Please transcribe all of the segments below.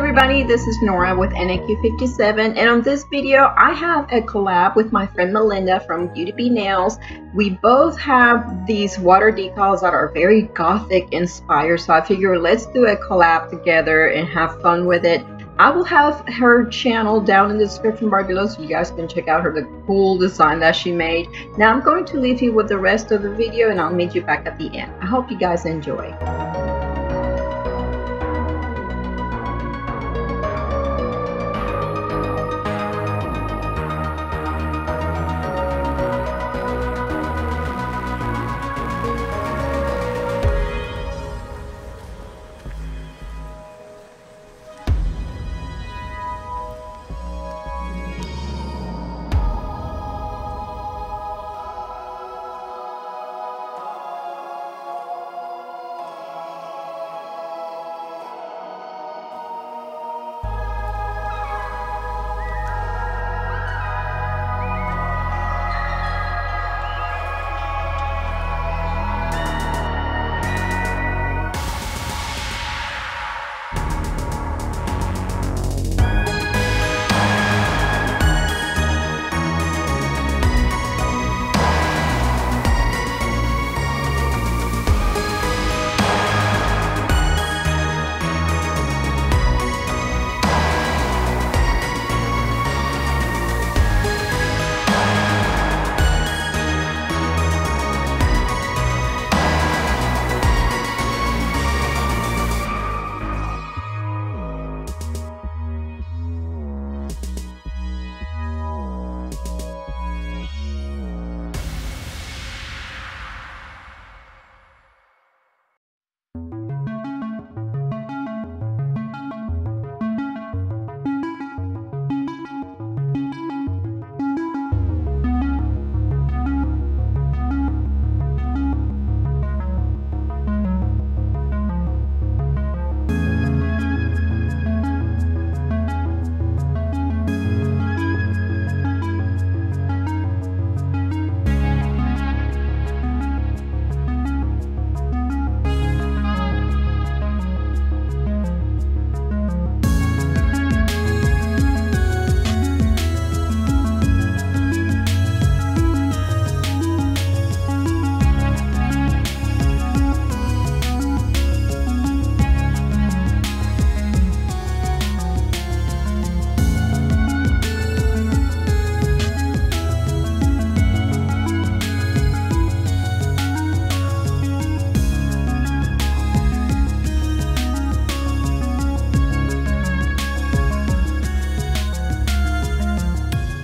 everybody, this is Nora with NAQ57, and on this video I have a collab with my friend Melinda from BeautyB Nails. We both have these water decals that are very Gothic inspired, so I figure let's do a collab together and have fun with it. I will have her channel down in the description bar below so you guys can check out the cool design that she made. Now I'm going to leave you with the rest of the video and I'll meet you back at the end. I hope you guys enjoy.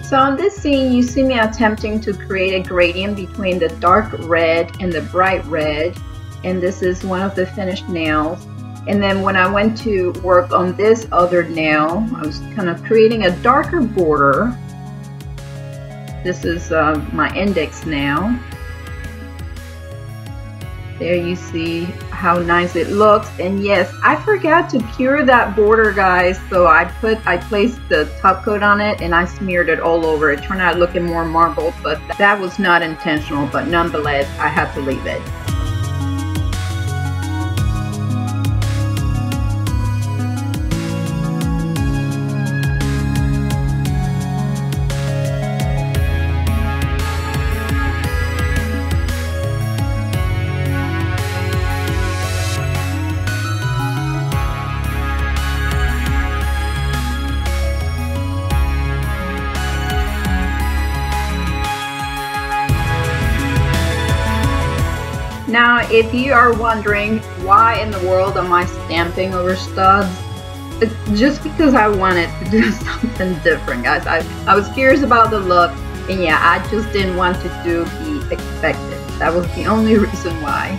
So on this scene, you see me attempting to create a gradient between the dark red and the bright red. And this is one of the finished nails. And then when I went to work on this other nail, I was kind of creating a darker border. This is my index nail. There you see how nice it looks. And yes, I forgot to cure that border, guys. So I placed the top coat on it and I smeared it all over. It turned out looking more marbled, but that was not intentional. But nonetheless, I had to leave it. Now, if you are wondering why in the world am I stamping over studs, it's just because I wanted to do something different, guys. I was curious about the look, and yeah, I just didn't want to do the expected. That was the only reason why.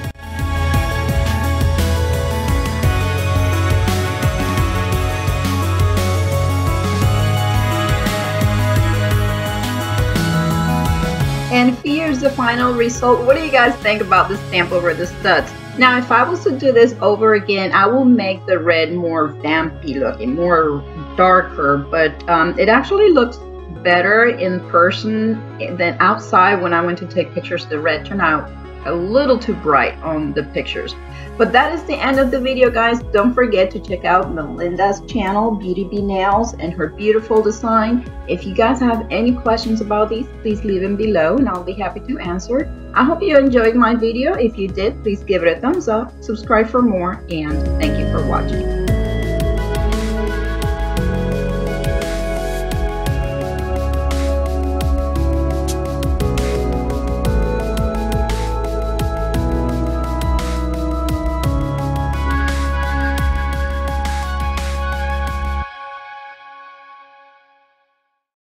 And here's the final result. What do you guys think about the stamp over the studs? Now, if I was to do this over again, I will make the red more vampy looking, more darker, but it actually looks better in person than outside. When I went to take pictures, the red turned out a little too bright on the pictures. But that is the end of the video, guys. Don't forget to check out Melinda's channel, BeautyB Nails, and her beautiful design. If you guys have any questions about these, please leave them below and I'll be happy to answer. I hope you enjoyed my video. If you did, please give it a thumbs up, subscribe for more, and thank you for watching.